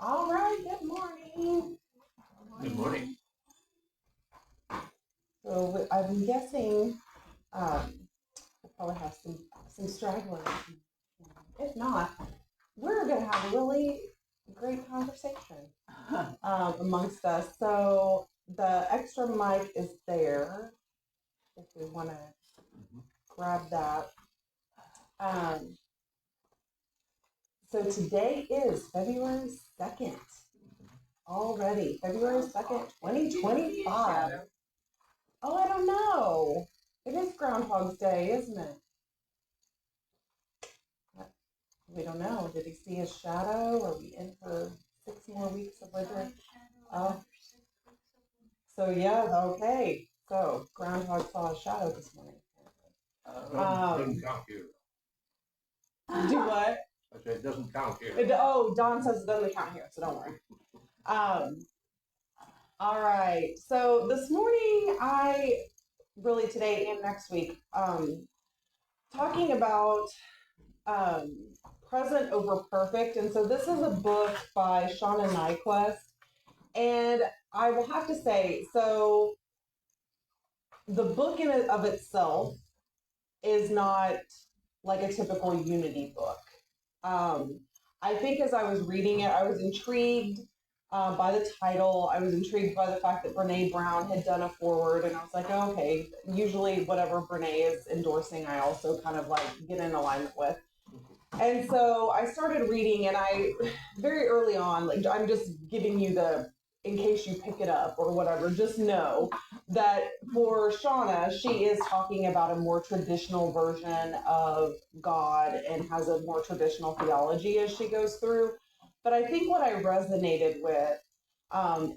All right, good morning. Good morning. So I'm guessing we'll probably have some stragglers. If not, we're going to have a really great conversation amongst us. So the extra mic is there if we want to grab that. Um, so today is February 2nd. Already, February 2nd, 2025. Oh, I don't know. It is Groundhog's Day, isn't it? We don't know. Did he see his shadow? Are we in for 6 more weeks of winter? Oh, so yeah, okay. So Groundhog saw a shadow this morning. Doesn't count here. Do what? I said it doesn't count here. Don says it doesn't count here, so don't worry. All right. So this morning, today and next week, talking about present over perfect. And so this is a book by Shauna Nyquist. And I will have to say, so the book in and of itself is not like a typical Unity book. I think as I was reading it, I was intrigued by the title. I was intrigued by the fact that Brene Brown had done a foreword, and I was like, oh, okay, usually whatever Brene is endorsing, I also kind of like get in alignment with. And so I started reading, and I very early on, like I'm just giving you in case you pick it up or whatever, just know that for Shauna, she is talking about a more traditional version of God and has a more traditional theology as she goes through. But I think what I resonated with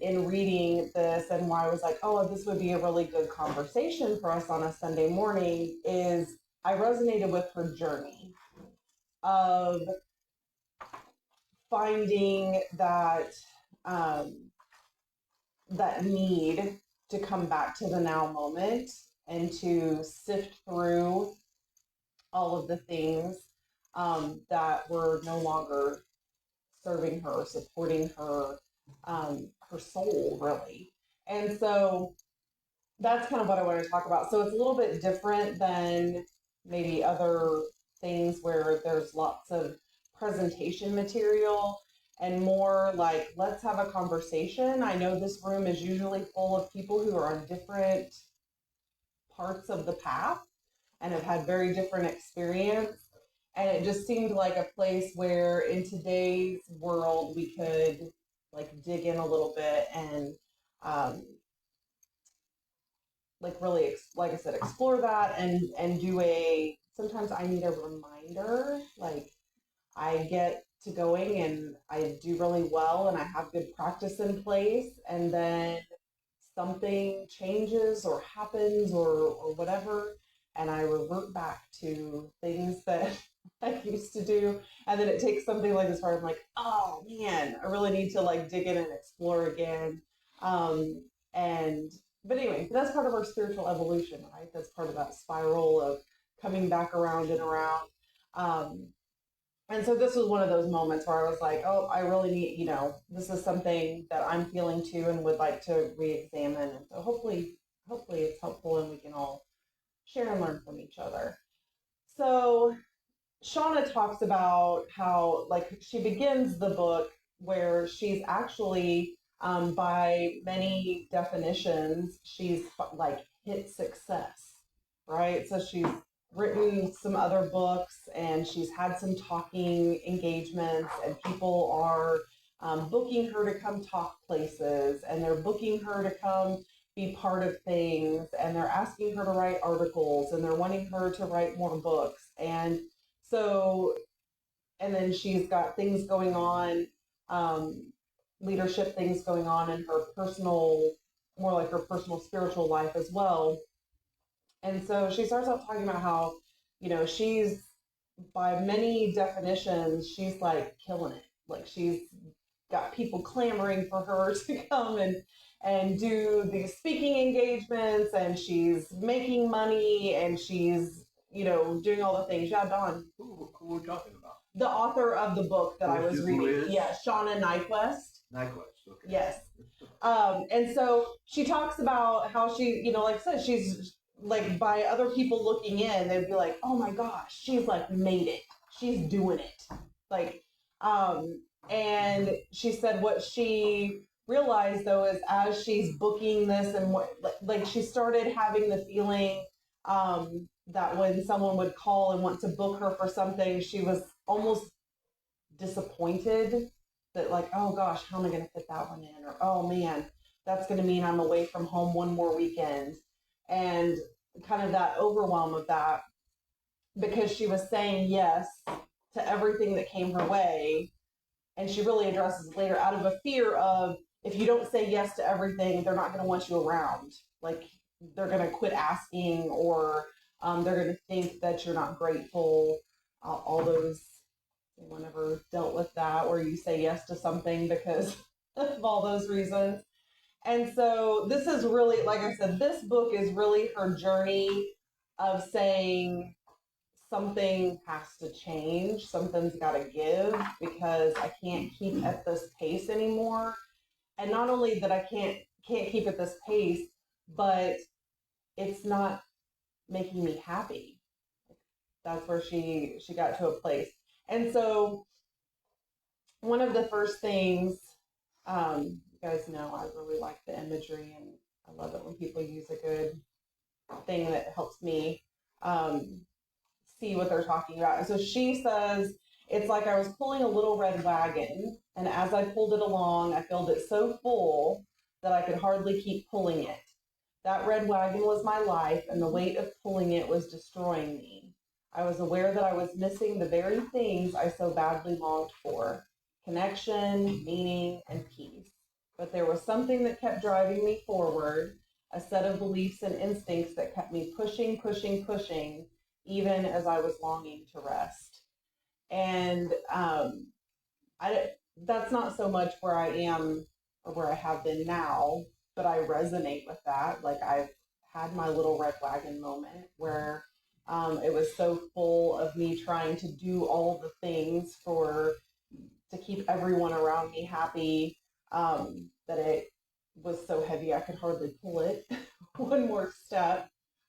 in reading this and why I was like, oh, this would be a really good conversation for us on a Sunday morning is I resonated with her journey of finding that that need to come back to the now moment and to sift through all of the things that were no longer serving her, supporting her, her soul, really. And so that's kind of what I want to talk about. So it's a little bit different than maybe other things where there's lots of presentation material and more like, let's have a conversation. I know this room is usually full of people who are on different parts of the path and have had very different experience. And it just seemed like a place where in today's world we could like dig in a little bit and like really, like I said, explore that and do sometimes I need a reminder, like I get to going and I do really well and I have good practice in place, and then something changes or happens or whatever, and I revert back to things that I used to do. And then it takes something like this where I'm like, oh man, I really need to like dig in and explore again. And but anyway, that's part of our spiritual evolution, right? That's part of that spiral of coming back around and around. And so this was one of those moments where I was like, oh, I really need, this is something that I'm feeling too and would like to re-examine. And so hopefully it's helpful and we can all share and learn from each other. So Shauna talks about how, like, she begins the book where she's actually, by many definitions, she's like hit success, right? So she's written some other books and she's had some talking engagements, and people are booking her to come talk places, and they're booking her to come be part of things, and they're asking her to write articles, and they're wanting her to write more books. And so, and then she's got things going on, leadership things going on in her personal, more like her personal spiritual life as well. And so she starts out talking about how, she's, by many definitions, she's like killing it. Like she's got people clamoring for her to come and do these speaking engagements, and she's making money, and she's, doing all the things. Yeah, Don. Who are we talking about? the author of the book that I was reading. Yeah, Shauna Nyquist. Nyquist, okay. Yes. And so she talks about how she, like I said, she's like, by other people looking in, they'd be like, oh my gosh, she's like made it. She's doing it. Like, and she said what she realized though is as she's booking this and what, like she started having the feeling that when someone would call and want to book her for something, she was almost disappointed that like, oh gosh, how am I going to fit that one in? Or, oh man, that's going to mean I'm away from home one more weekend. And kind of that overwhelm of that, because she was saying yes to everything that came her way. And she really addresses later out of a fear of, if you don't say yes to everything, they're not going to want you around. Like they're going to quit asking, or they're going to think that you're not grateful. All those, anyone ever dealt with that, where you say yes to something because of all those reasons? And so this is really, like I said, this book is really her journey of saying something has to change, something's got to give, because I can't keep at this pace anymore. And not only that I can't keep at this pace, but it's not making me happy. That's where she got to a place. And so one of the first things, you guys know I really like the imagery, and I love it when people use a good thing that helps me see what they're talking about. And so she says, it's like I was pulling a little red wagon, and as I pulled it along, I filled it so full that I could hardly keep pulling it. That red wagon was my life, and the weight of pulling it was destroying me. I was aware that I was missing the very things I so badly longed for: connection, meaning, and peace. But there was something that kept driving me forward, a set of beliefs and instincts that kept me pushing, pushing, pushing, even as I was longing to rest. And that's not so much where I am or where I have been now, but I resonate with that. Like I've had my little red wagon moment where it was so full of me trying to do all the things to keep everyone around me happy, that it was so heavy I could hardly pull it one more step.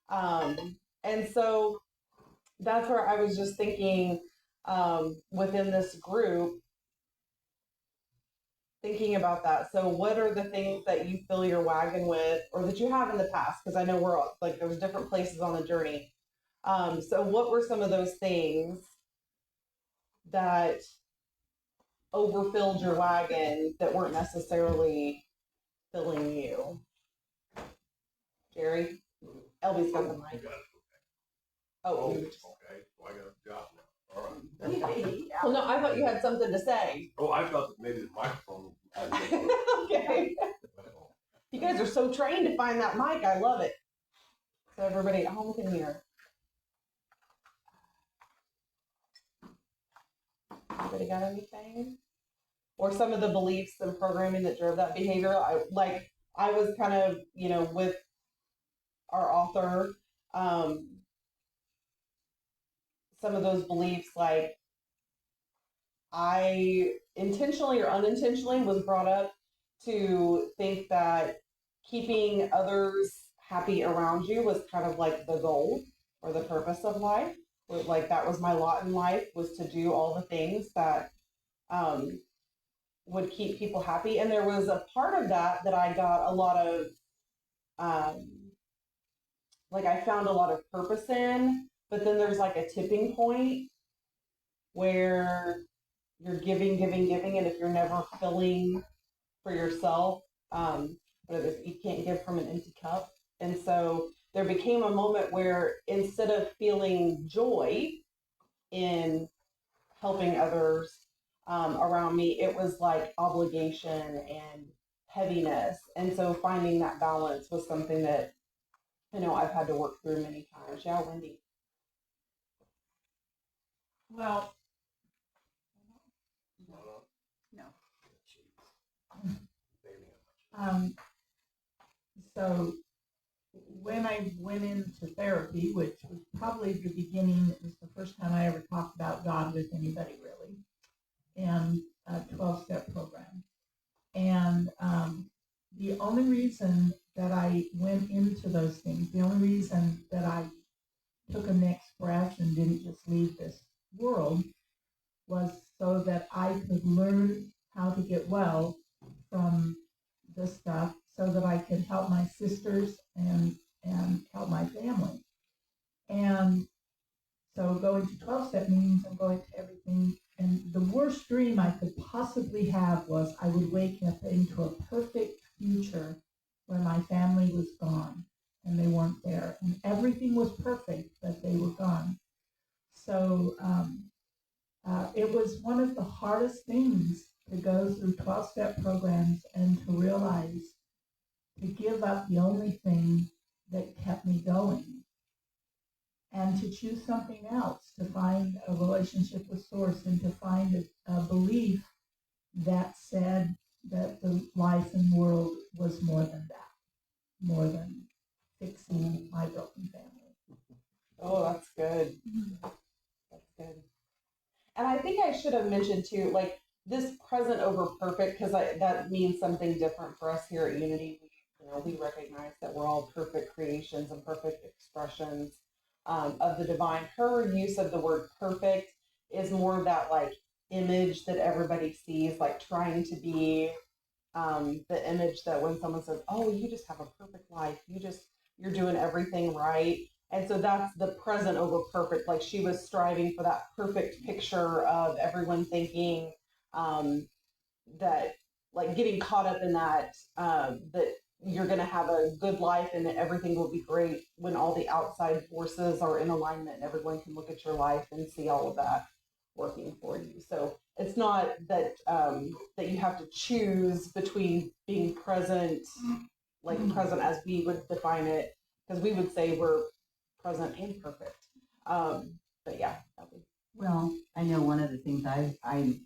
And so that's where I was just thinking, within this group, thinking about that. So what are the things that you fill your wagon with, or that you have in the past? Because I know we're all, like, there's different places on the journey. So what were some of those things that overfilled your wagon that weren't necessarily filling you? Jerry? Elby's got the mic. Oh, okay. Well, I got a job now. All right. Well, no, I thought you had something to say. Oh, I thought that maybe the microphone. Okay. You guys are so trained to find that mic. I love it. So everybody at home can hear. Anybody got anything? Or some of the beliefs and programming that drove that behavior? I was kind of, with our author, some of those beliefs, like I intentionally or unintentionally was brought up to think that keeping others happy around you was kind of like the goal or the purpose of life. Like that was my lot in life, was to do all the things that would keep people happy. And there was a part of that I got a lot of, like I found a lot of purpose in, but then there's like a tipping point where you're giving, giving, giving, and if you're never filling for yourself, you can't give from an empty cup. And so there became a moment where instead of feeling joy in helping others around me, it was like obligation and heaviness. And so finding that balance was something that I've had to work through many times. Yeah, Wendy. Well, no. So when I went into therapy, which was probably the beginning, it was the first time I ever talked about God with anybody really, and a 12-step program. And the only reason that I went into those things, the only reason that I took a next breath and didn't just leave this world was so that I could learn how to get well from this stuff so that I could help my sisters and help my family. And so going to 12-step meetings and going to everything. And the worst dream I could possibly have was I would wake up into a perfect future where my family was gone and they weren't there. And everything was perfect, but they were gone. So it was one of the hardest things to go through 12-step programs and to realize to give up the only thing that kept me going and to choose something else, to find a relationship with Source and to find a belief that said that the life and world was more than that, more than fixing my broken family. Oh, that's good. That's good. And I think I should have mentioned too, like this present over perfect, because that means something different for us here at Unity. We recognize that we're all perfect creations and perfect expressions of the divine. Her use of the word perfect is more of that like image that everybody sees, like trying to be the image that when someone says, "Oh, you just have a perfect life. You're doing everything right." And so that's the present over perfect. Like she was striving for that perfect picture of everyone thinking that, like getting caught up in that, that you're going to have a good life and that everything will be great when all the outside forces are in alignment and everyone can look at your life and see all of that working for you. So it's not that that you have to choose between being present, like present as we would define it, because we would say we're present and perfect. But yeah. Well, I know one of the things I'm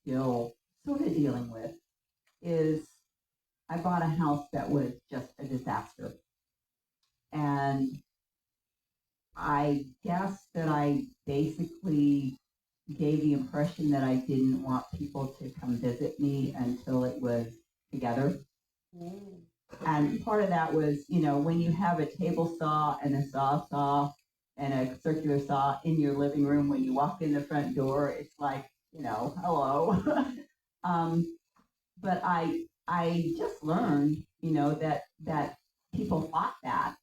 still sort of dealing with is I bought a house that was just a disaster. And I guess that I basically gave the impression that I didn't want people to come visit me until it was together. Mm. And part of that was, when you have a table saw and a saw and a circular saw in your living room, when you walk in the front door, it's like, hello. But I just learned, that people thought that.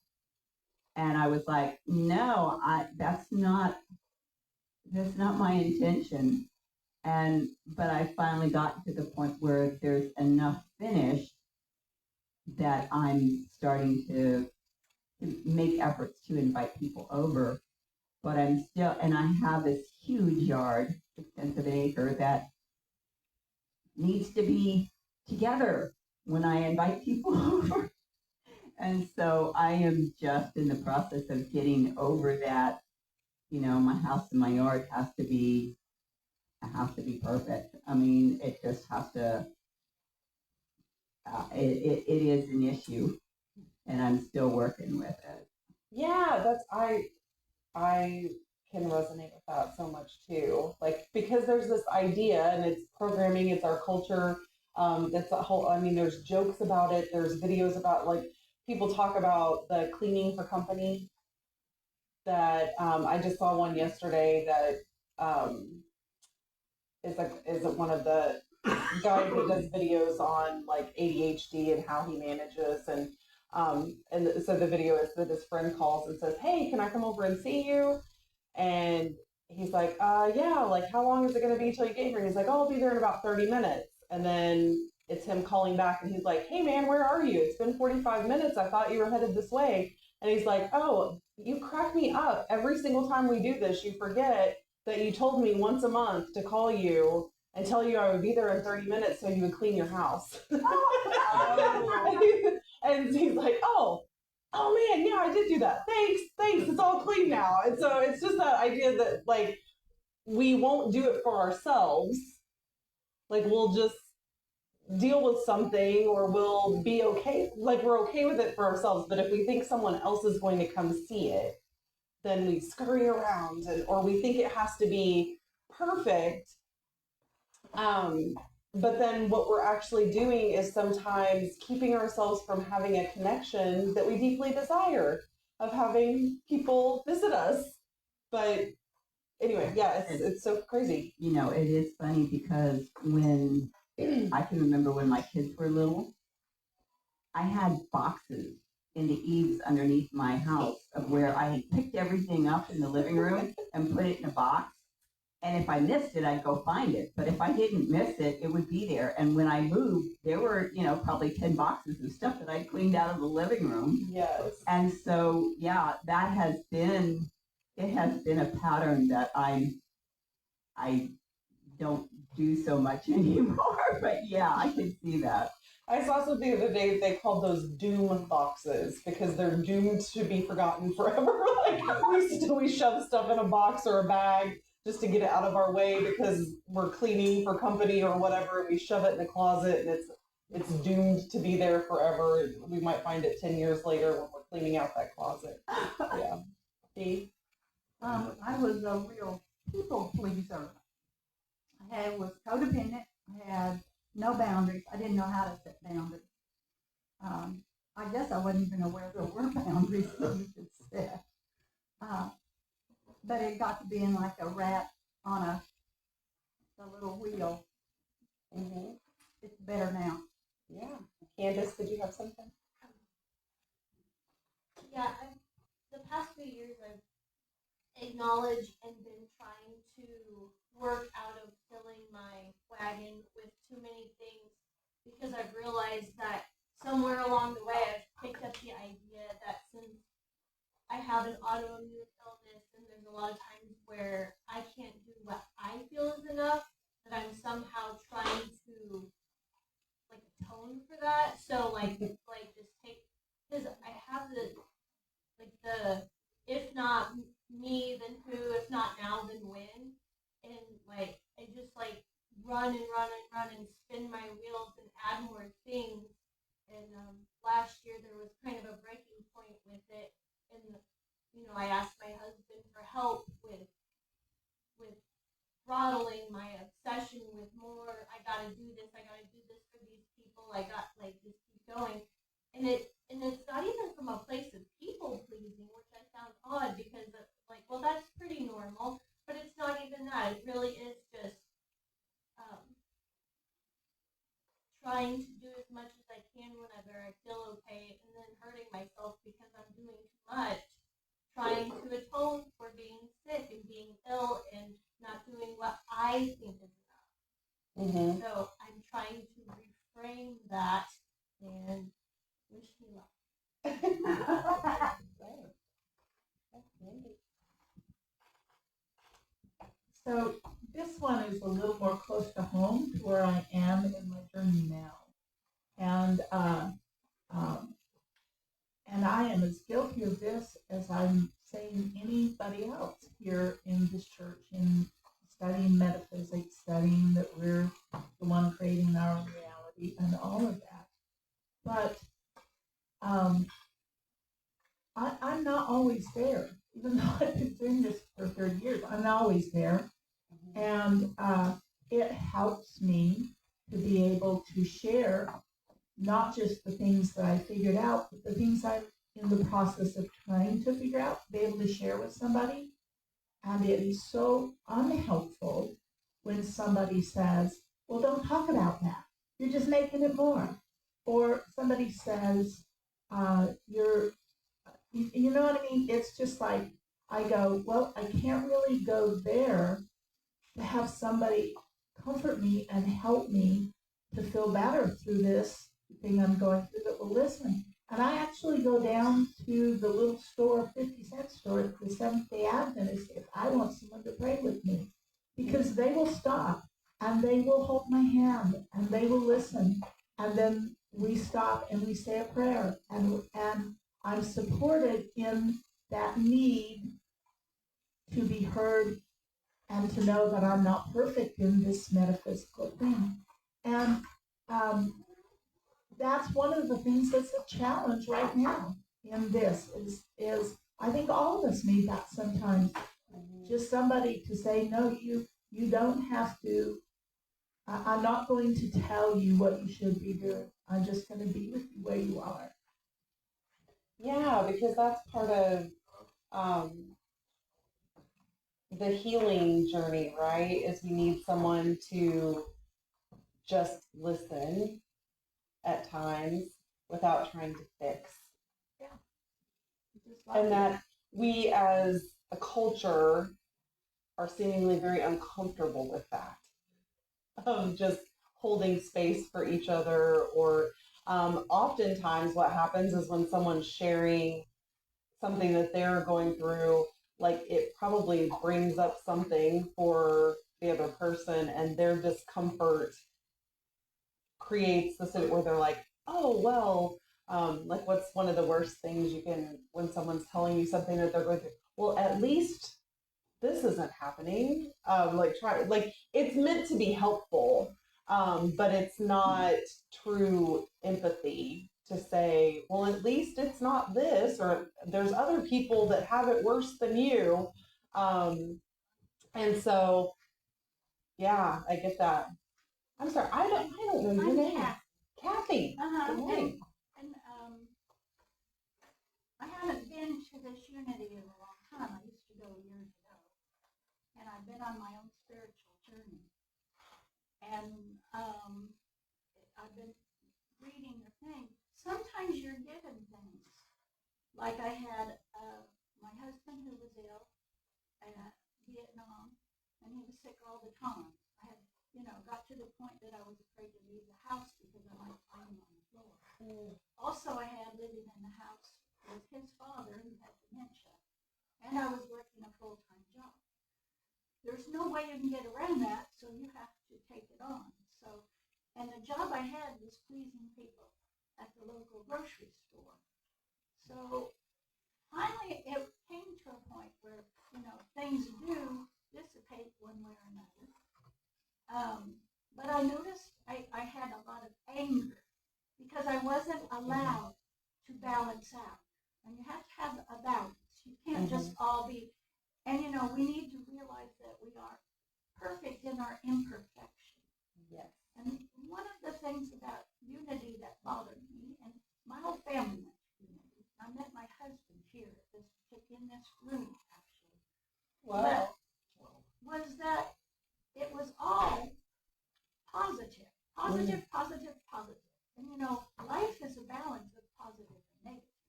And I was like, no, that's not my intention. But I finally got to the point where there's enough finished that I'm starting to make efforts to invite people over. But I'm still, and I have this huge yard, 6/10 of an acre, that needs to be together when I invite people over. And so I am just in the process of getting over that. My house and my yard has to be perfect. I mean, it just has to, it is an issue, and I'm still working with it. Yeah, I can resonate with that so much too. Like, because there's this idea, and it's programming, it's our culture. That's a whole, there's jokes about it. There's videos about, like, people talk about the cleaning for company that, I just saw one yesterday that, is one of the guys that does videos on like ADHD and how he manages, and so the video is that his friend calls and says, "Hey, can I come over and see you?" And he's like, yeah, like, how long is it going to be till you get here? And he's like, "Oh, I'll be there in about 30 minutes. And then it's him calling back and he's like, "Hey man, where are you? It's been 45 minutes. I thought you were headed this way." And he's like, "Oh, you crack me up. Every single time we do this, you forget that you told me once a month to call you and tell you I would be there in 30 minutes so you would clean your house." And he's like, oh man, yeah, I did do that. Thanks, it's all clean now. And so it's just that idea that, like, we won't do it for ourselves. Like, we'll just deal with something, or we'll be okay, like we're okay with it for ourselves. But if we think someone else is going to come see it, then we scurry around, or we think it has to be perfect. But then what we're actually doing is sometimes keeping ourselves from having a connection that we deeply desire, of having people visit us. But anyway, yeah, it's so crazy. You know, it is funny because when I can remember when my kids were little, I had boxes in the eaves underneath my house of where I had picked everything up in the living room and put it in a box. And if I missed it, I'd go find it. But if I didn't miss it, it would be there. And when I moved, there were, you know, probably 10 boxes of stuff that I cleaned out of the living room. Yes. And so, yeah, that has been, it has been a pattern that I don't do so much anymore. But yeah, I can see that. I saw something the other day, they called those doom boxes because they're doomed to be forgotten forever. Like we shove stuff in a box or a bag just to get it out of our way because we're cleaning for company or whatever, and we shove it in a closet and it's doomed to be there forever. We might find it 10 years later when we're cleaning out that closet. Yeah. Dee? I was a real people pleaser. I was codependent. I had no boundaries. I didn't know how to set boundaries. I guess I wasn't even aware there were boundaries that you could set. But it got to being like a rat on a little wheel. Mm-hmm. It's better now. Yeah. Candace, did you have something? Yeah, the past few years I've acknowledged and been trying to work out of filling my wagon with too many things, because I've realized that somewhere along the way I've picked up the idea that since I have an autoimmune illness and there's a lot of times where I can't do what I feel is enough, that I'm somehow trying to like atone for that. So like just take, because I have the if not me then who, if not now then when, and like I just like run and run and run and spin my wheels and add more things. And last year there was kind of a breaking point with it, and I asked my husband for help with throttling my obsession with more. I gotta do this for these people. I got like just keep going, and it's not even from a place of people pleasing, which I found odd because like, well, that's pretty normal, but it's not even that. It really is just trying to do as much as I can whenever I feel okay, and then hurting myself because I'm doing too much, trying to atone for being sick and being ill and not doing what I think is enough. Mm-hmm. So I'm trying to reframe that and wish me luck. So this one is a little more close to home to where I am in my journey now. And I am as guilty of this as I'm saying anybody else here in this church, in studying metaphysics, studying that we're the one creating our own reality and all of that. But I'm not always there. Even though I've been doing this for 30 years, I'm not always there. And it helps me to be able to share not just the things that I figured out, but the things I'm in the process of trying to figure out, be able to share with somebody. And it is so unhelpful when somebody says, well, don't talk about that. You're just making it more. Or somebody says, you know what I mean? It's just like, I go, well, I can't really go there to have somebody comfort me and help me to feel better through this thing I'm going through that will listen. And I actually go down to the little store, 50-cent store at the Seventh-day Adventist if I want someone to pray with me, because they will stop and they will hold my hand and they will listen. And then we stop and we say a prayer, and I'm supported in that need to be heard and to know that I'm not perfect in this metaphysical thing. And that's one of the things that's a challenge right now in this is I think all of us need that sometimes. Just somebody to say, no, you don't have to. I'm not going to tell you what you should be doing. I'm just going to be with you where you are. Yeah, because that's part of the healing journey, right? Is you need someone to just listen at times without trying to fix. And that we as a culture are seemingly very uncomfortable with that, of just holding space for each other. Or oftentimes what happens is when someone's sharing something that they're going through, like it probably brings up something for the other person, and their discomfort creates the state where they're like, oh, well, like what's one of the worst things you can, when someone's telling you something that they're going through, well, at least this isn't happening. Like it's meant to be helpful, but it's not true empathy to say, well, at least it's not this, or there's other people that have it worse than you. And so, yeah, I get that. I'm sorry, I don't know your I'm name. Kathy. Kathy. Good morning. And I haven't been to this Unity in a long time. I used to go years ago. And I've been on my own spiritual journey. And I've been reading the thing. Sometimes you're given things. Like I had my husband who was ill at Vietnam, and he was sick all the time. I had, got to the point that I was afraid to leave the house because I might find him on the floor. Also, I had living in the house with his father who had dementia, and I was working a full-time job. There's no way you can get around that, so you have to take it on. So, and the job I had was pleasing people at the local grocery store. So finally, it came to a point where, things do dissipate one way or another. But I noticed I had a lot of anger because I wasn't allowed to balance out. And you have to have a balance. You can't just all be, and we need to realize that we are perfect in our imperfection. Yes. And one of the things about Unity that bothered me, and my whole family went to Unity. I met my husband here in this room, actually. Wow. Was that it was all positive. Positive, positive, positive. And life is a balance of positive and negative.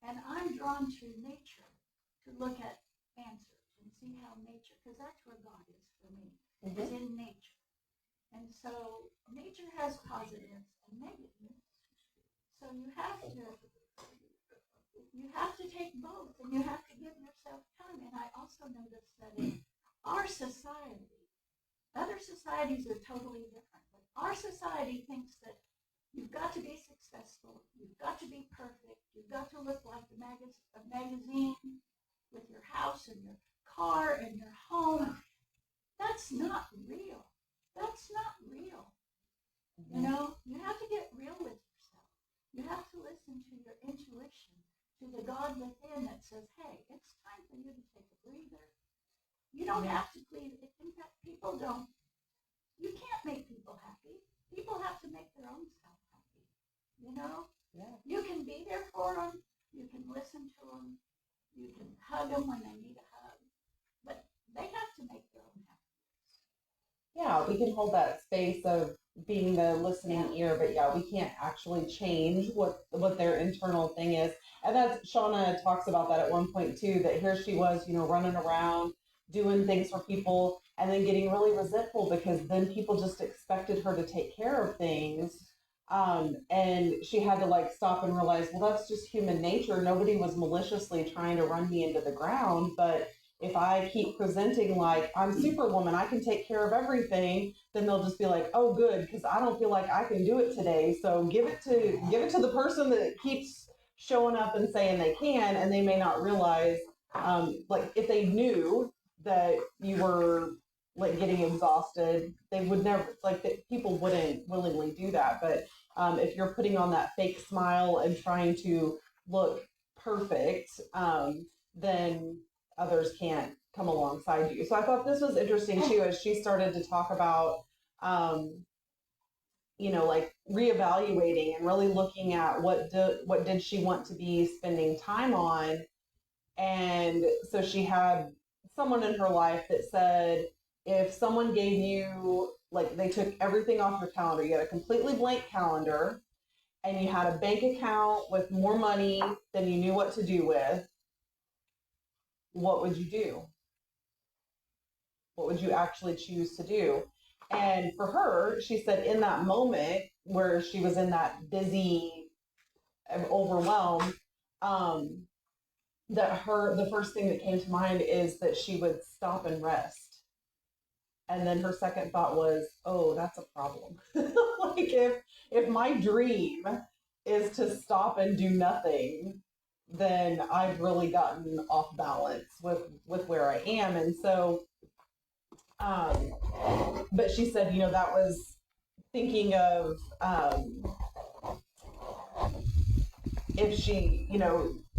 And I'm drawn to nature to look at answers and see how nature, because that's where God is for me, is in nature. And so nature has positives and negatives. So you have to take both, and you have to give yourself time. And I also noticed that in our society, other societies are totally different, but our society thinks that you've got to be successful, you've got to be perfect, you've got to look like a magazine with your house and your car and your home. That's not real. That's not real. You have to get real with yourself. You have to listen to your intuition, to the God within that says, hey, it's time for you to take a breather. You don't have to please. In fact, people don't. You can't make people happy. People have to make their own self happy. Yeah. You can be there for them. You can listen to them. You can hug them when they need a hug. But they have to make their own happiness. Yeah, we can hold that space of being the listening ear, but yeah, we can't actually change what their internal thing is. And that's, Shauna talks about that at one point too, that here she was, running around, doing things for people, and then getting really resentful because then people just expected her to take care of things. And she had to stop and realize, well, that's just human nature. Nobody was maliciously trying to run me into the ground, but if I keep presenting like I'm Superwoman, I can take care of everything, then they'll just be like, oh, good, because I don't feel like I can do it today. So give it to the person that keeps showing up and saying they can, and they may not realize, if they knew that you were getting exhausted, they would never, people wouldn't willingly do that. But if you're putting on that fake smile and trying to look perfect, then others can't come alongside you. So I thought this was interesting too, as she started to talk about, like reevaluating and really looking at what did she want to be spending time on. And so she had someone in her life that said, if someone gave you, like, they took everything off your calendar, you had a completely blank calendar, and you had a bank account with more money than you knew what to do with, what would you do? What would you actually choose to do? And for her, she said in that moment where she was in that busy, overwhelm, that the first thing that came to mind is that she would stop and rest. And then her second thought was, oh, that's a problem. Like if my dream is to stop and do nothing, then I've really gotten off balance with where I am. And so, but she said, that was thinking of, if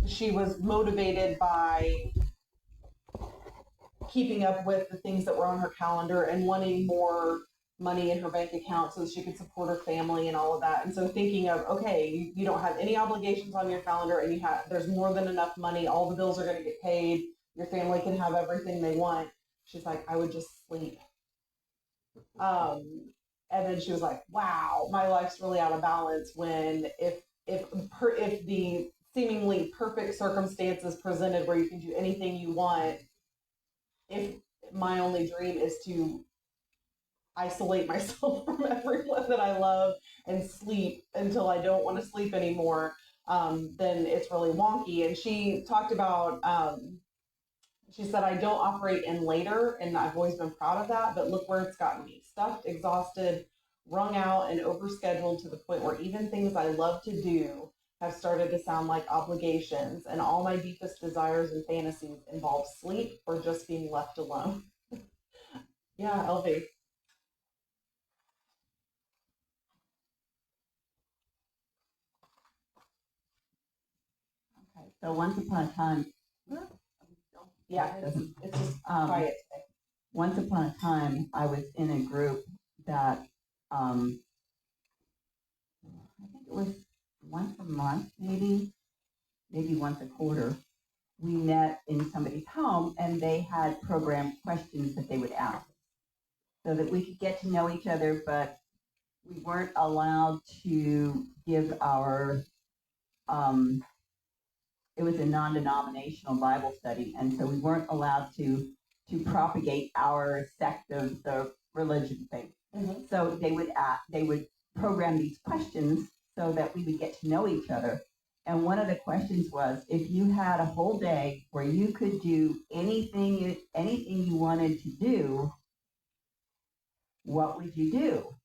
she was motivated by keeping up with the things that were on her calendar and wanting more money in her bank account so that she could support her family and all of that. And so thinking of, okay, you don't have any obligations on your calendar, and there's more than enough money, all the bills are going to get paid, your family can have everything they want. She's like, I would just sleep. And then she was like, wow, my life's really out of balance when if the seemingly perfect circumstances presented where you can do anything you want, if my only dream is to isolate myself from everyone that I love and sleep until I don't want to sleep anymore, then it's really wonky. And she talked about, she said, I don't operate in later, and I've always been proud of that, but look where it's gotten me. Stuffed, exhausted, wrung out, and overscheduled to the point where even things I love to do have started to sound like obligations, and all my deepest desires and fantasies involve sleep or just being left alone. Yeah, LV. Okay, so once upon a time, Yeah, it's just quiet today. Once upon a time, I was in a group that, I think it was once a month, maybe once a quarter. We met in somebody's home, and they had programmed questions that they would ask so that we could get to know each other, but we weren't allowed to give our, it was a non-denominational Bible study, and so we weren't allowed to propagate our sect of the religion thing. Mm-hmm. So they would program these questions so that we would get to know each other. And one of the questions was, if you had a whole day where you could do anything you wanted to do, what would you do?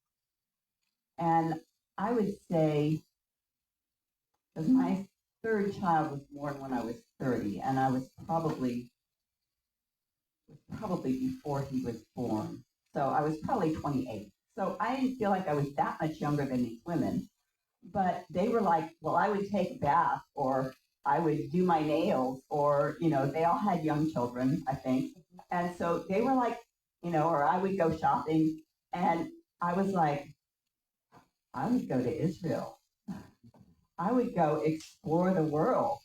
And I would say, because my third child was born when I was 30, and I was probably before he was born. So I was probably 28. So I didn't feel like I was that much younger than these women. But they were like, well, I would take a bath, or I would do my nails, or, they all had young children, I think. And so they were like, or I would go shopping. And I was like, I would go to Israel. I would go explore the world.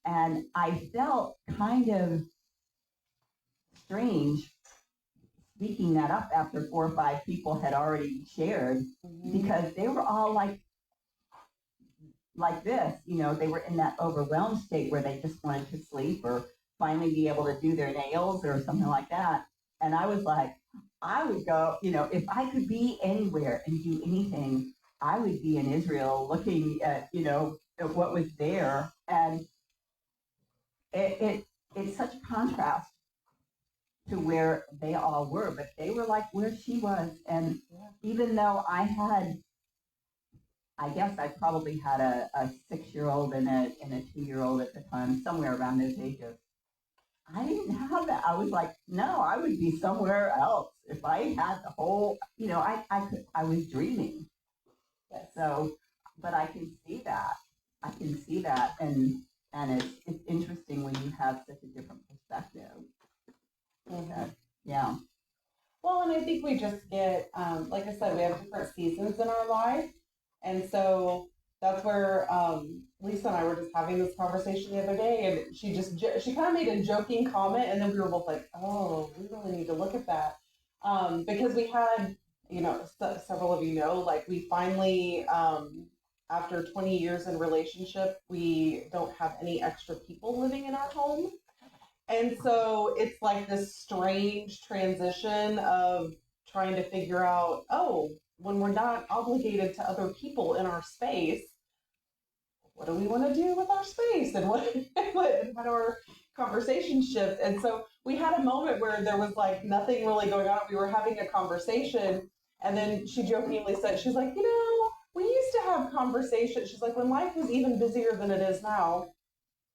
And I felt kind of strange speaking that up after 4 or 5 people had already shared, because they were all like this, they were in that overwhelmed state where they just wanted to sleep or finally be able to do their nails or something like that. And I was like, I would go, if I could be anywhere and do anything, I would be in Israel looking at, at what was there. And it's such a contrast to where they all were, but they were like where she was. And even though I guess I probably had a 6-year-old and a 2-year-old at the time, somewhere around those ages, I didn't have that. I was like, no, I would be somewhere else if I had the whole, I was dreaming. Yes. So, but I can see that. I can see that, and it's interesting when you have such a different perspective. Mhm. Yeah. Well, and I think we just get, like I said, we have different seasons in our life. And so that's where Lisa and I were just having this conversation the other day, and she kind of made a joking comment, and then we were both like, oh, we really need to look at that. Because we had, several of you know, like we finally, after 20 years in relationship, we don't have any extra people living in our home. And so it's like this strange transition of trying to figure out, oh, when we're not obligated to other people in our space, what do we want to do with our space? And how do our conversations shift? And so we had a moment where there was like nothing really going on. We were having a conversation, and then she jokingly said, she's like, we used to have conversations. She's like, when life was even busier than it is now,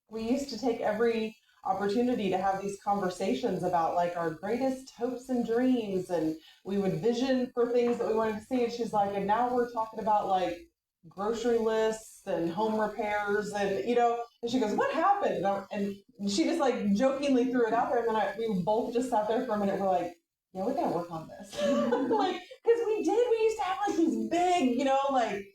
we used to take every opportunity to have these conversations about like our greatest hopes and dreams, and we would vision for things that we wanted to see. And she's like, and now we're talking about like grocery lists and home repairs, and and she goes, what happened? And she just like jokingly threw it out there, and then we both just sat there for a minute. We're like, yeah, we gotta work on this. Like, because we used to have like these big, like,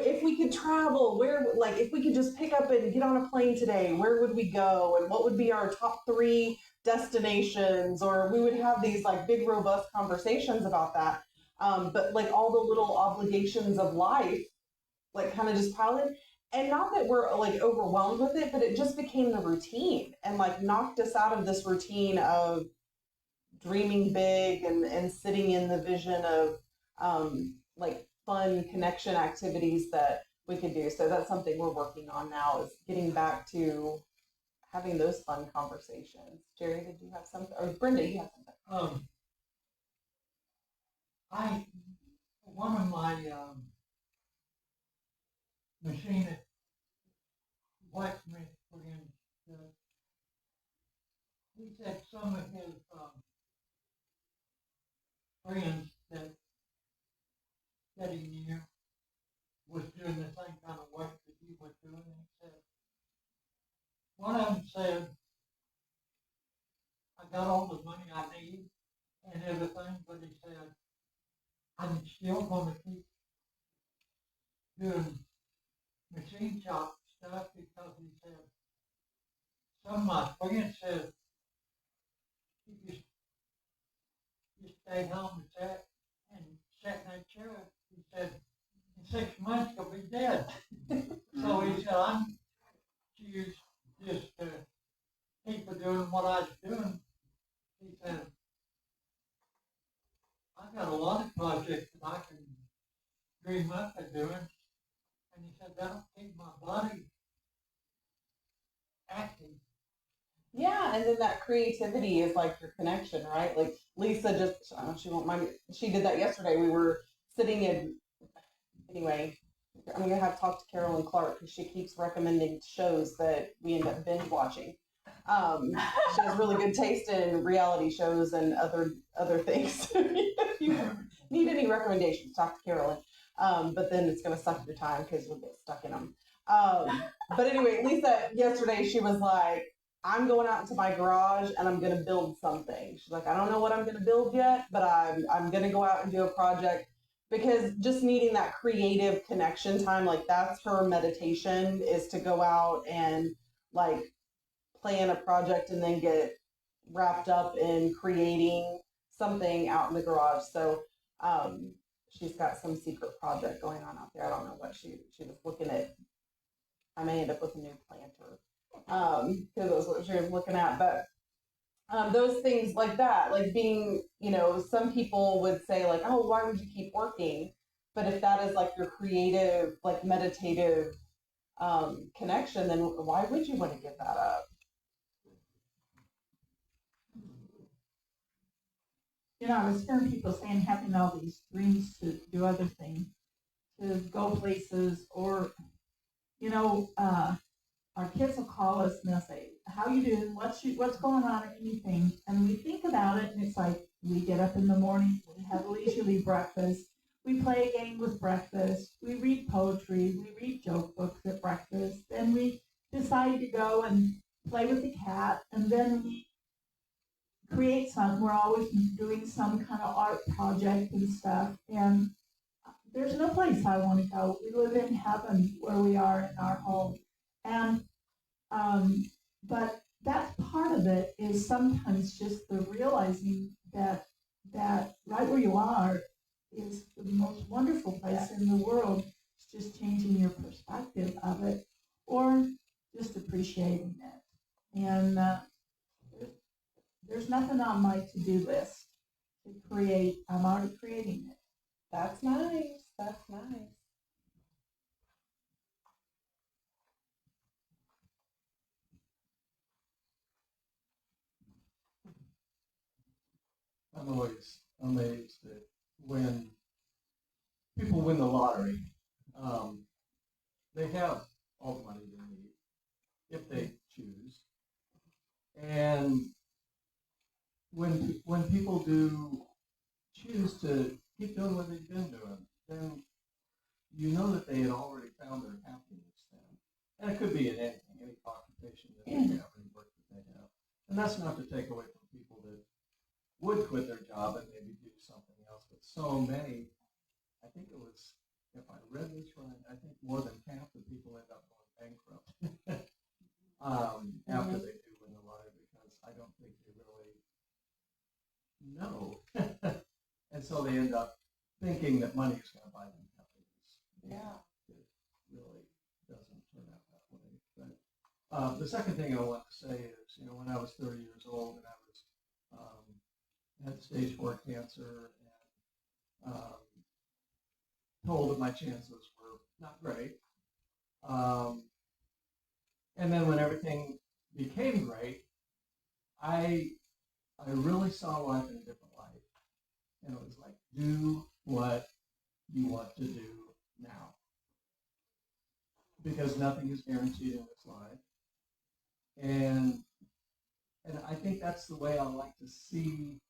if we could travel, if we could just pick up and get on a plane today, where would we go? And what would be our top 3 destinations? Or we would have these like big, robust conversations about that. But like all the little obligations of life, like kind of just piled in. And not that we're like overwhelmed with it, but it just became the routine and like knocked us out of this routine of dreaming big and sitting in the vision of like fun connection activities that we could do. So that's something we're working on now, is getting back to having those fun conversations. Jerry, did you have something? Or Brenda, you have something? One of my machinist blacksmith friends, he said some of his friends that he knew was doing the same kind of work that he was doing. And he said, one of them said, I got all the money I need and everything, but he said, I'm still going to keep doing machine shop stuff, because he said, some of my friends said, you stay home and sat in that chair. He said, in 6 months you'll be dead. So he said, I'm choose just to keep doing what I was doing. He said, I got a lot of projects that I can dream up of doing. And he said, that'll keep my body active. Yeah, and then that creativity is like your connection, right? Like Lisa just, I don't know, she won't mind. She did that yesterday. We were sitting in, anyway, I'm going to have to talk to Carolyn Clark because she keeps recommending shows that we end up binge watching. She has really good taste in reality shows and other things. If you need any recommendations, talk to Carolyn. But then it's going to suck your time because we'll get stuck in them. But anyway, Lisa, yesterday, she was like, I'm going out into my garage and I'm going to build something. She's like, I don't know what I'm going to build yet, but I'm going to go out and do a project, because just needing that creative connection time, like that's her meditation, is to go out and like plan a project and then get wrapped up in creating something out in the garage. So she's got some secret project going on out there. I don't know what she was looking at. I may end up with a new planter, because that's what she was looking at. But those things like that, like being, some people would say like, oh, why would you keep working? But if that is like your creative, like meditative connection, then why would you want to give that up? I was hearing people saying having all these dreams to do other things, to go places, or, our kids will call us and they'll say, how you doing? What's going on, or anything? And we think about it, and it's like, we get up in the morning, we have a leisurely breakfast, we play a game with breakfast, we read poetry, we read joke books at breakfast, then we decide to go and play with the cat, and then we create some. We're always doing some kind of art project and stuff, and there's no place I want to go. We live in heaven where we are in our home, and but that's part of it is sometimes just the realizing that right where you are is the most wonderful place in the world. It's just changing your perspective of it, or just appreciating it. And there's nothing on my to-do list to create. I'm already creating it. That's nice. That's nice. I'm always amazed that when people win the lottery, they have all the money they need if they choose. And when people do choose to keep doing what they've been doing, then you know that they had already found their happiness then. And it could be in anything, any occupation that they have, any work that they have. And that's not to take away from people that would quit their job and maybe do something else. But so many, I think it was, if I read this right, I think more than half the people end up going bankrupt after they do win the lottery, because I don't think they really know. And so they end up thinking that money is going to buy them happiness. Yeah. It really doesn't turn out that way. But the second thing I want to say is, when I was 30 years old and I was had stage 4 cancer and told that my chances were not great. And then when everything became great, I really saw life in a different light. And it was like, do what you want to do now. Because nothing is guaranteed in this life. And I think that's the way I like to see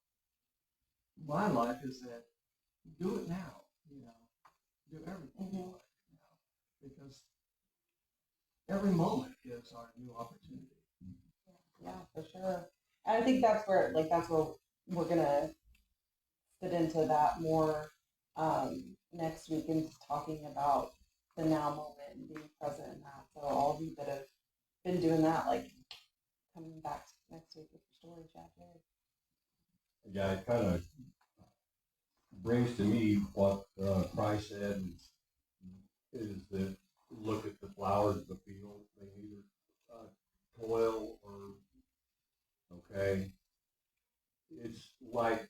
my life, is that do it now, do everything you like now, because every moment is our new opportunity. Yeah, for sure. And I think that's where we're gonna fit into that more next week, and just talking about the now moment and being present in that. So all of you that have been doing that, like coming back next week with your story, chapter. Yeah, it kind of brings to me what Christ said is that look at the flowers of the field. They neither toil or, okay. It's like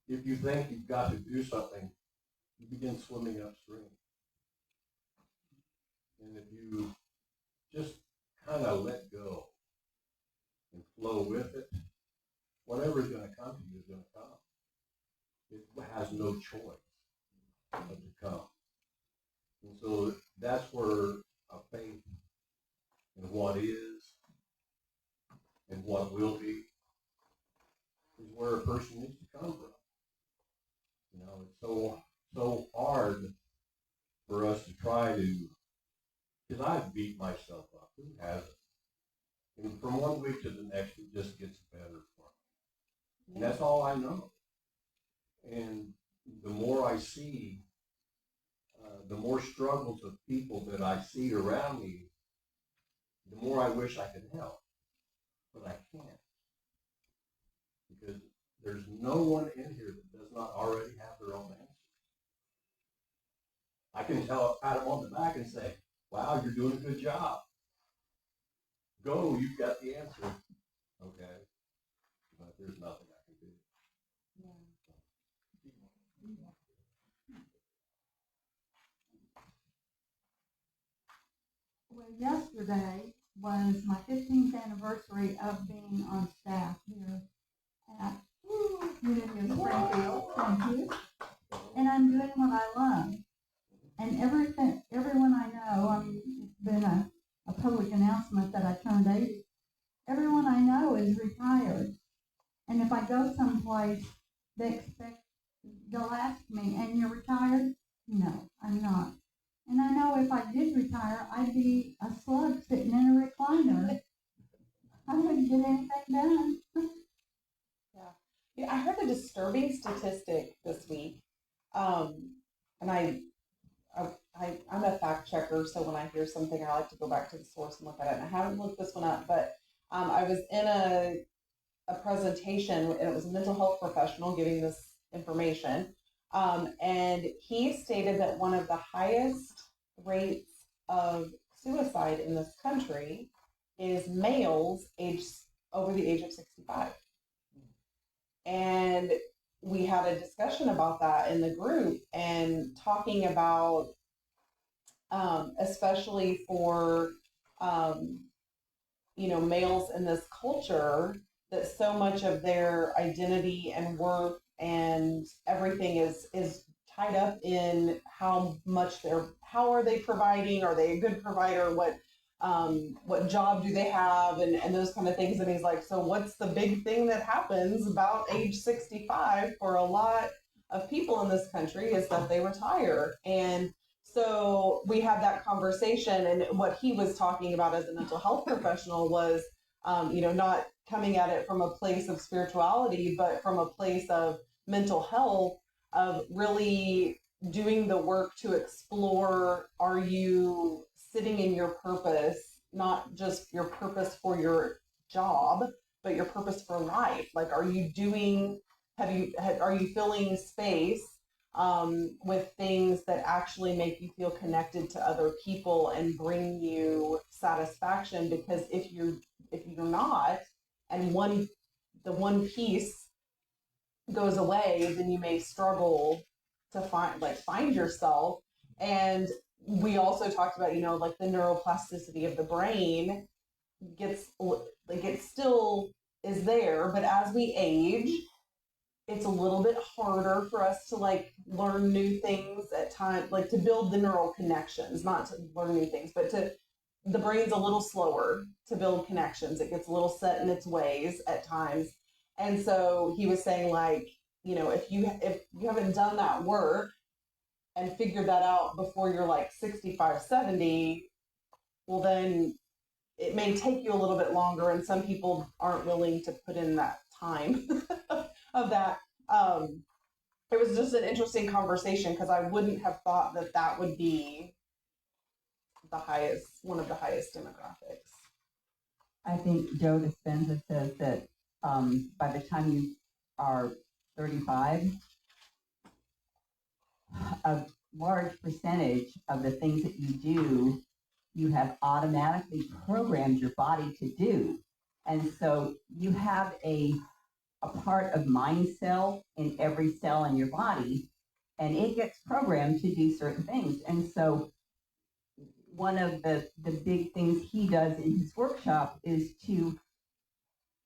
if you think you've got to do something, you begin swimming upstream. And if you just kind of let go and flow with it, whatever is going to come to you is going to come. It has no choice but to come. And so that's where a faith in what is and what will be is where a person needs to come from. It's so hard for us to try to, because I've beat myself up. Who hasn't? And from one week to the next, it just gets better for me. And that's all I know. And the more I see, the more struggles of people that I see around me, the more I wish I could help. But I can't. Because there's no one in here that does not already have their own answers. I can pat them on the back and say, wow, you're doing a good job. Go, you've got the answer. Okay. But there's nothing I can do. Well, yesterday was my 15th anniversary of being on staff here at Unity of Springfield. Thank you. And I'm doing what I love. And everyone I know, it's been a public announcement that I turned 80. Everyone I know is retired. And if I go someplace, they expect they'll ask me, and you're retired? No, I'm not. And I know if I did retire, I'd be a slug sitting in a recliner. I wouldn't get anything done. Yeah, I heard a disturbing statistic this week. And I'm a fact checker, so when I hear something, I like to go back to the source and look at it. And I haven't looked this one up, but I was in a presentation, and it was a mental health professional giving this information. And he stated that one of the highest rates of suicide in this country is males over the age of 65. And we had a discussion about that in the group and talking about, especially for, males in this culture, that so much of their identity and worth and everything is tied up in how are they providing? Are they a good provider? What job do they have? And those kind of things. And he's like, so what's the big thing that happens about age 65 for a lot of people in this country is that they retire. And so we had that conversation, and what he was talking about as a mental health professional was, not coming at it from a place of spirituality, but from a place of mental health, of really doing the work to explore, are you sitting in your purpose, not just your purpose for your job, but your purpose for life? Like, are you filling space with things that actually make you feel connected to other people and bring you satisfaction? Because if you're not, and the one piece goes away, then you may struggle to find yourself. And we also talked about, like the neuroplasticity of the brain it still is there, but as we age, it's a little bit harder for us to learn new things at times, to build the neural connections, not to learn new things, but the brain's a little slower to build connections. It gets a little set in its ways at times. And so he was saying, if you haven't done that work and figured that out before you're 65, 70, well, then it may take you a little bit longer, and some people aren't willing to put in that time of that. It was just an interesting conversation, because I wouldn't have thought that would be one of the highest demographics. I think Joe Dispenza says that by the time you are 35, a large percentage of the things that you do, you have automatically programmed your body to do. And so you have a part of mind cell in every cell in your body, and it gets programmed to do certain things. And so one of the big things he does in his workshop is to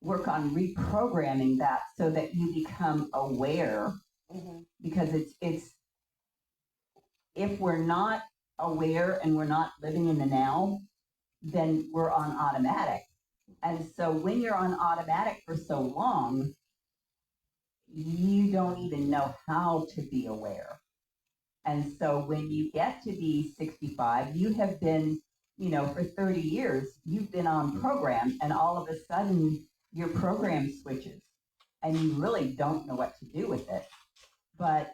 work on reprogramming that so that you become aware. Mm-hmm. Because it's if we're not aware and we're not living in the now, then we're on automatic. And so when you're on automatic for so long, you don't even know how to be aware. And so when you get to be 65, you have been, for 30 years, you've been on program, and all of a sudden your program switches and you really don't know what to do with it. But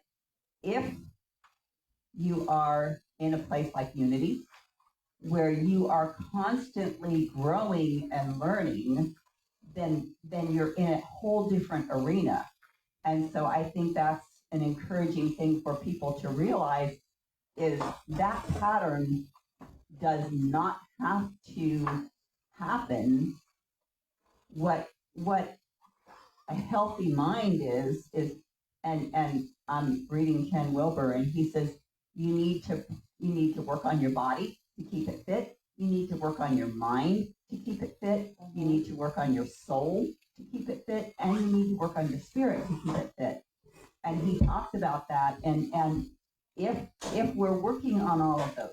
if you are in a place like Unity, where you are constantly growing and learning, then you're in a whole different arena. And so I think that's an encouraging thing for people to realize, is that pattern does not have to happen. What a healthy mind is and I'm reading Ken Wilber, and he says you need to work on your body to keep it fit. You need to work on your mind to keep it fit. You need to work on your soul to keep it fit, and you need to work on your spirit to keep it fit. And he talks about that, and if we're working on all of those,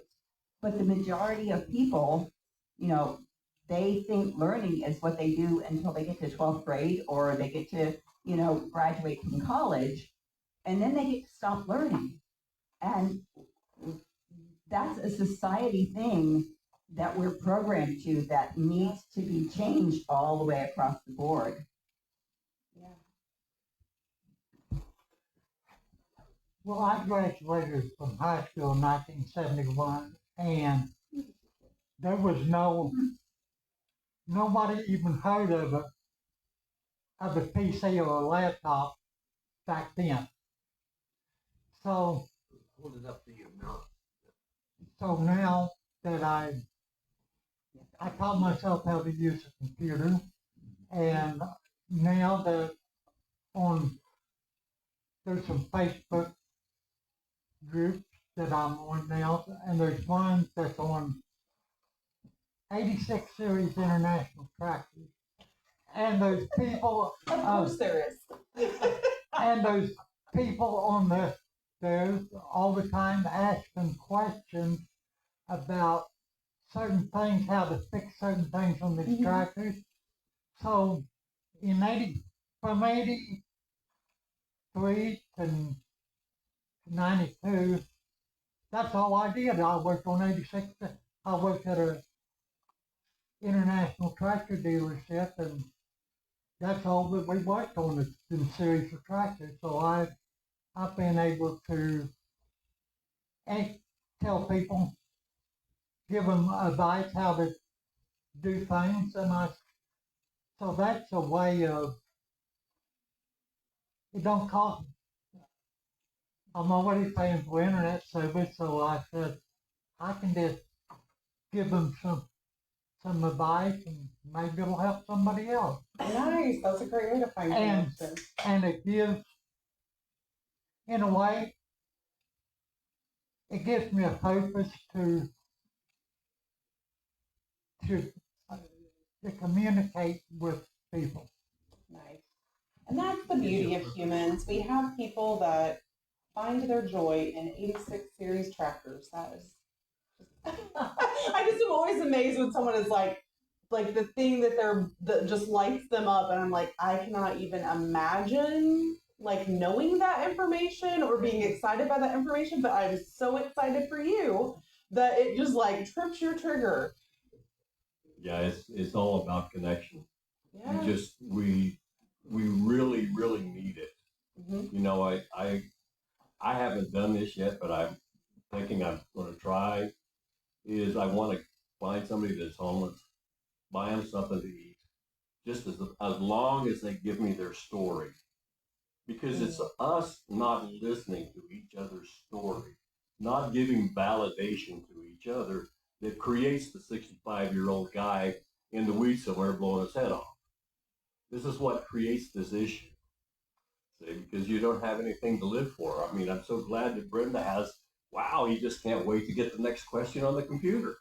but the majority of people, they think learning is what they do until they get to 12th grade, or they get to, graduate from college. and then they get to stop learning. And that's a society thing that we're programmed to that needs to be changed all the way across the board. Yeah. Well, I graduated from high school in 1971, and there was nobody even heard of a PC or a laptop back then. So, Hold it up to your mouth. so now that I taught myself how to use a computer, and now that there's some Facebook groups that I'm on now, and there's one that's on 86 Series International Tractors. And those people, Of course there is. and those people on there all the time asking questions about certain things, how to fix certain things on these tractors. So from 83 to 92, that's all I did. I worked on 86. I worked at a international tractor dealership, and that's all that we worked on is the series of tractors. So I've been able to tell people, give them advice how to do things, and so that's a way of, it don't cost. I'm already paying for internet service, so I said I can just give them some advice, and maybe it'll help somebody else. Nice. That's a great way to find connection. And it gives, in a way, it gives me a purpose to communicate with people. Nice. And that's the beauty of humans. We have people that find their joy in 86 series tractors. That is I just am always amazed when someone is like the thing that just lights them up, and I'm like, I cannot even imagine like knowing that information or being excited by that information, but I'm so excited for you that it just like trips your trigger. Yeah, it's all about connection. Yeah. We really, really need it. Mm-hmm. You know, I haven't done this yet, but I'm thinking I'm going to try. Is I want to find somebody that's homeless, buy them something to eat, just as long as they give me their story, because it's us not listening to each other's story, not giving validation to each other that creates the 65-year-old guy in the weeds somewhere blowing his head off. This is what creates this issue. See, because you don't have anything to live for. I mean, I'm so glad that Brenda has, wow, he just can't wait to get the next question on the computer.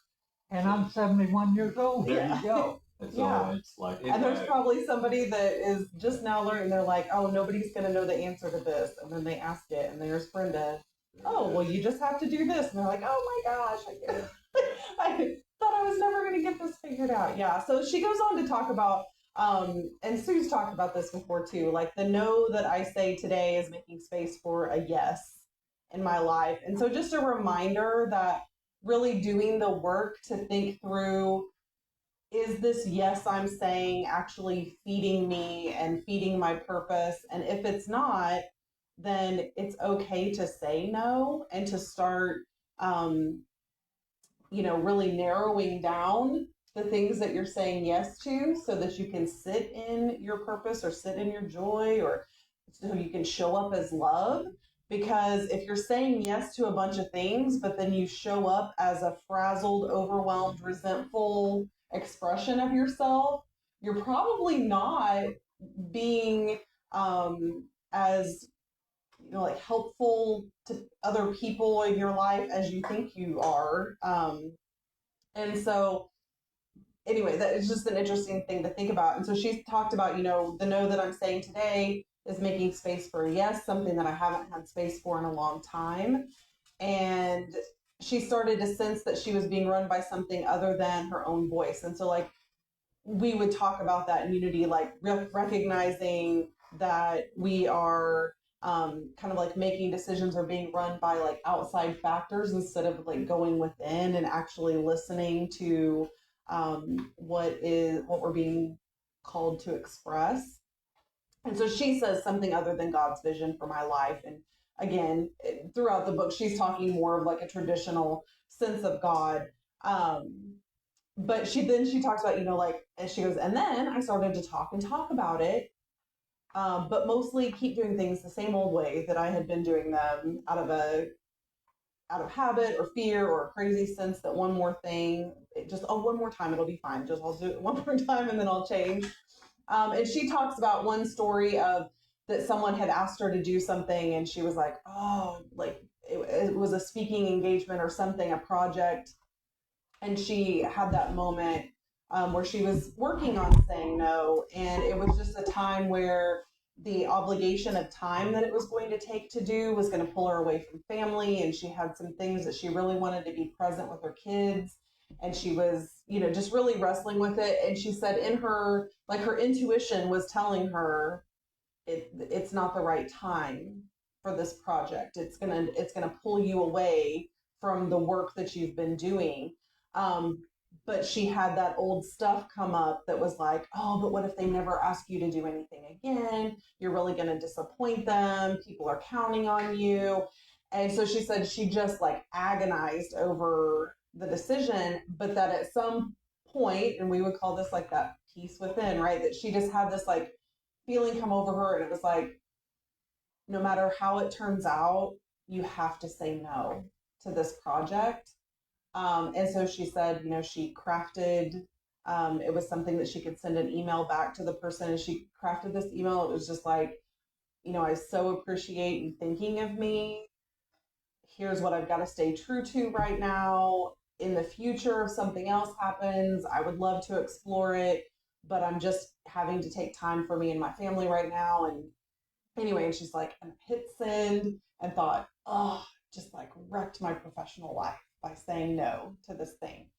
And I'm 71 years old. There you go. And so it's like, and there's probably somebody that is just now learning. They're like, oh, nobody's going to know the answer to this. And then they ask it, and there's Brenda. Oh, well, you just have to do this. And they're like, oh my gosh, I get it. I thought I was never going to get this figured out. Yeah. So she goes on to talk about, and Sue's talked about this before too, like the no that I say today is making space for a yes in my life. And so just a reminder that really doing the work to think through, is this yes I'm saying actually feeding me and feeding my purpose? And if it's not, then it's okay to say no and to start, really narrowing down the things that you're saying yes to so that you can sit in your purpose or sit in your joy, or so you can show up as love. Because if you're saying yes to a bunch of things, but then you show up as a frazzled, overwhelmed, resentful expression of yourself, you're probably not being as like helpful to other people in your life as you think you are. And so anyway, that is just an interesting thing to think about. And so she's talked about, the no that I'm saying today is making space for a yes, something that I haven't had space for in a long time. And she started to sense that she was being run by something other than her own voice. And so like we would talk about that in Unity, like recognizing that we are kind of like making decisions are being run by like outside factors instead of like going within and actually listening to what we're being called to express. And so she says something other than God's vision for my life. And again, throughout the book, she's talking more of like a traditional sense of God. But she talks about, like, and she goes, and then I started to talk about it, but mostly keep doing things the same old way that I had been doing them out of habit or fear or a crazy sense that one more thing, one more time, it'll be fine. Just I'll do it one more time and then I'll change. And she talks about one story of that someone had asked her to do something and she was like, oh, like it was a speaking engagement or something, a project. And she had that moment where she was working on saying no. And it was just a time where the obligation of time that it was going to take to do was going to pull her away from family. And she had some things that she really wanted to be present with her kids. And she was, just really wrestling with it. And she said her intuition was telling her it's not the right time for this project. It's gonna pull you away from the work that you've been doing. But she had that old stuff come up that was like, oh, but what if they never ask you to do anything again? You're really going to disappoint them. People are counting on you. And so she said she just like agonized over the decision, but that at some point, and we would call this like that peace within, right? That she just had this like feeling come over her, and it was like, no matter how it turns out, you have to say no to this project. And so she said, she crafted, it was something that she could send an email back to the person, and she crafted this email. It was just like, I so appreciate you thinking of me. Here's what I've got to stay true to right now. In the future, if something else happens, I would love to explore it, but I'm just having to take time for me and my family right now. And anyway, and she's like, and hit send and thought, oh, just like wrecked my professional life by saying no to this thing.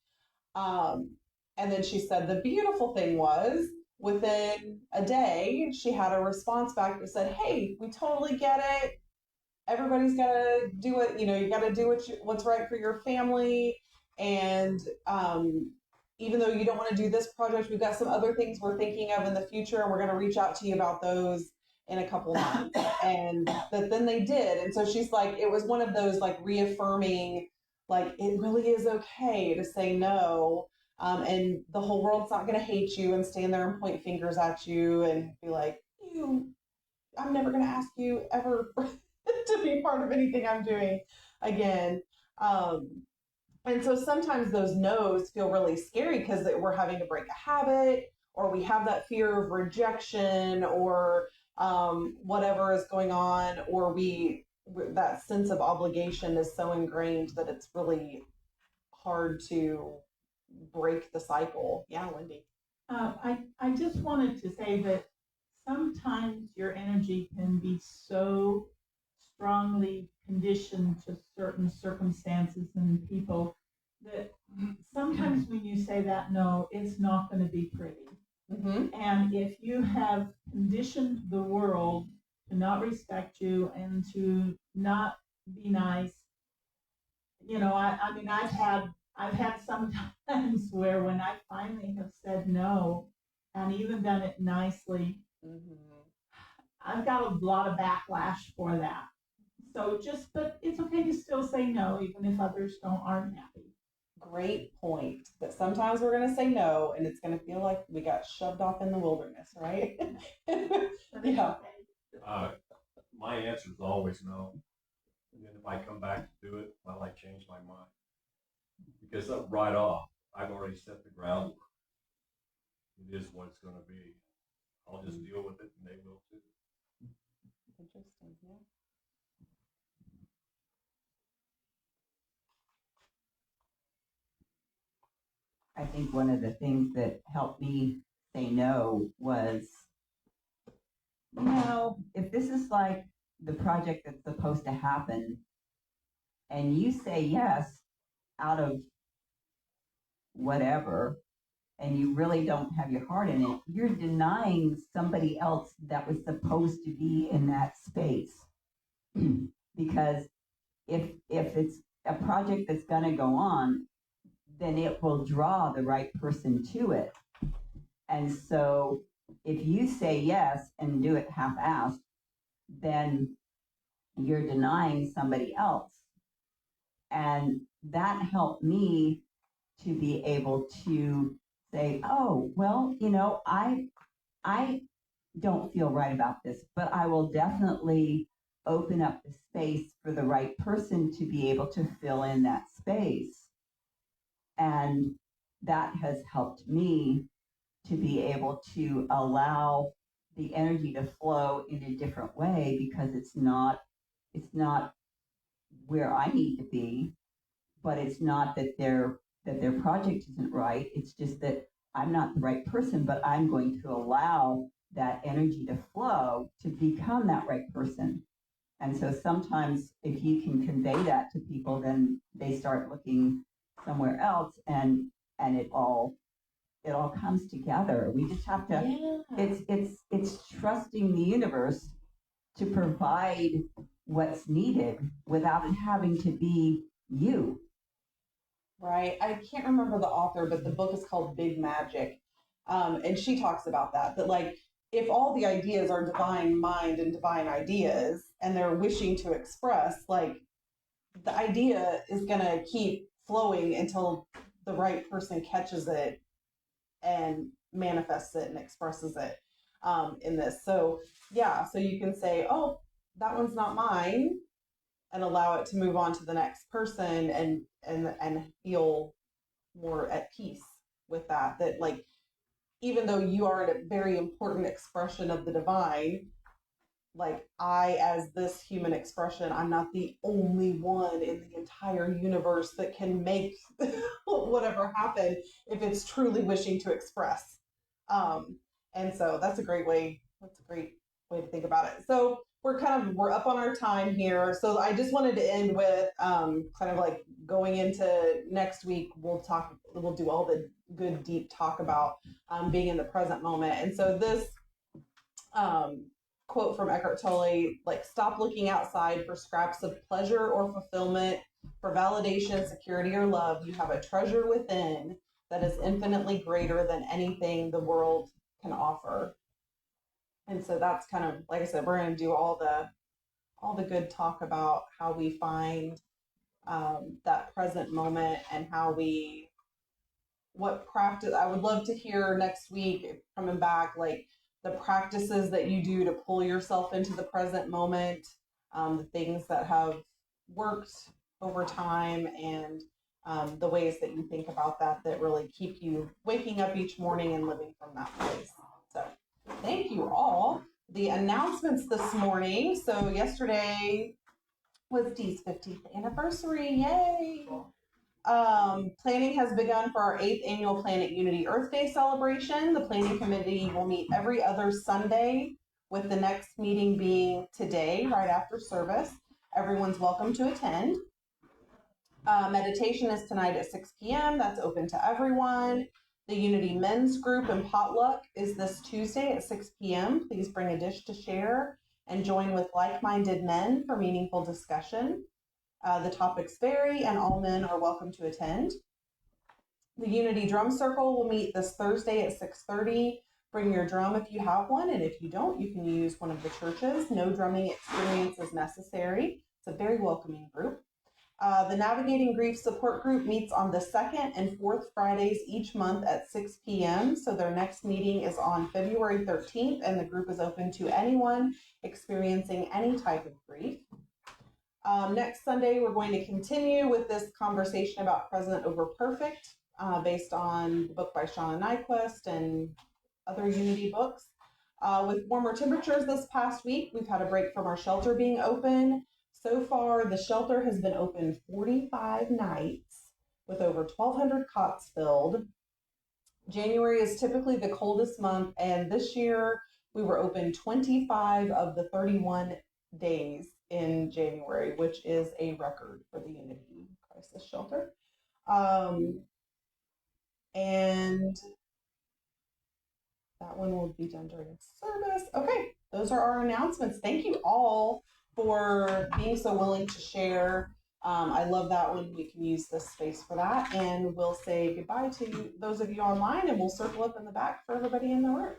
And then she said the beautiful thing was within a day, she had a response back that said, hey, we totally get it. Everybody's got to do it. You got to do what's right for your family. And even though you don't want to do this project, we've got some other things we're thinking of in the future, and we're going to reach out to you about those in a couple months. And that then they did. And so she's like, it was one of those like reaffirming, like, it really is okay to say no. And the whole world's not going to hate you and stand there and point fingers at you and be like, I'm never going to ask you ever to be part of anything I'm doing again. And so sometimes those no's feel really scary because we're having to break a habit, or we have that fear of rejection, or whatever is going on, or that sense of obligation is so ingrained that it's really hard to break the cycle. Yeah, Wendy. I just wanted to say that sometimes your energy can be so strongly conditioned to certain circumstances and people that sometimes when you say that no, it's not going to be pretty. Mm-hmm. And if you have conditioned the world to not respect you and to not be nice, I mean, I've had some times where when I finally have said no and even done it nicely, I've got a lot of backlash for that. So but it's okay to still say no, even if others aren't happy. Great point. That sometimes we're going to say no, and it's going to feel like we got shoved off in the wilderness, right? Yeah. My answer is always no. And then if I come back to do it, well, I change my mind. Because right off, I've already set the groundwork. It is what it's going to be. I'll just deal with it, and they will too. Interesting, yeah. I think one of the things that helped me say no was, if this is like the project that's supposed to happen and you say yes out of whatever, and you really don't have your heart in it, you're denying somebody else that was supposed to be in that space. because if it's a project that's going to go on, then it will draw the right person to it. And so if you say yes and do it half-assed, then you're denying somebody else. And that helped me to be able to say, oh, well, I don't feel right about this, but I will definitely open up the space for the right person to be able to fill in that space. And that has helped me to be able to allow the energy to flow in a different way, because it's not where I need to be, but it's not that their project isn't right. It's just that I'm not the right person, but I'm going to allow that energy to flow to become that right person. And so sometimes if you can convey that to people, then they start looking somewhere else, and it all comes together. We just have to, it's trusting the universe to provide what's needed without it having to be you. Right. I can't remember the author, but the book is called Big Magic. And she talks about that like, if all the ideas are divine mind and divine ideas, and they're wishing to express, like, the idea is going to keep flowing until the right person catches it and manifests it and expresses it in this. So, yeah, so you can say, oh, that one's not mine, and allow it to move on to the next person, and feel more at peace with that like, even though you are a very important expression of the divine, like, I, as this human expression, I'm not the only one in the entire universe that can make whatever happen if it's truly wishing to express. And so that's a great way to think about it. So we're up on our time here. So I just wanted to end with kind of like, going into next week, we'll do all the good deep talk about being in the present moment. And so this quote from Eckhart Tolle, like, stop looking outside for scraps of pleasure or fulfillment, for validation, security, or love. You have a treasure within that is infinitely greater than anything the world can offer. And so that's kind of, like I said, we're going to do all the good talk about how we find that present moment, and what practice. I would love to hear next week, coming back, like, the practices that you do to pull yourself into the present moment, the things that have worked over time, and the ways that you think about that really keep you waking up each morning and living from that place. So thank you all. The announcements this morning. So yesterday was Dee's 50th anniversary. Yay! Planning has begun for our 8th annual Planet Unity Earth Day celebration. The planning committee will meet every other Sunday, with the next meeting being today, right after service. Everyone's welcome to attend. Meditation is tonight at 6 p.m. That's open to everyone. The Unity Men's Group and Potluck is this Tuesday at 6 p.m. Please bring a dish to share and join with like-minded men for meaningful discussion. The topics vary, and all men are welcome to attend. The Unity Drum Circle will meet this Thursday at 6:30. Bring your drum if you have one, and if you don't, you can use one of the churches. No drumming experience is necessary. It's a very welcoming group. The Navigating Grief Support Group meets on the 2nd and 4th Fridays each month at 6 p.m. So their next meeting is on February 13th, and the group is open to anyone experiencing any type of grief. Next Sunday, we're going to continue with this conversation about present over perfect, based on the book by Shauna Nyquist and other Unity books. With warmer temperatures this past week, we've had a break from our shelter being open. So far, the shelter has been open 45 nights with over 1,200 cots filled. January is typically the coldest month, and this year we were open 25 of the 31 days in January, which is a record for the Unity Crisis Shelter. And that one will be done during service. Okay, those are our announcements. Thank you all for being so willing to share. I love that when we can use this space for that. And we'll say goodbye to those of you online, and we'll circle up in the back for everybody in the room.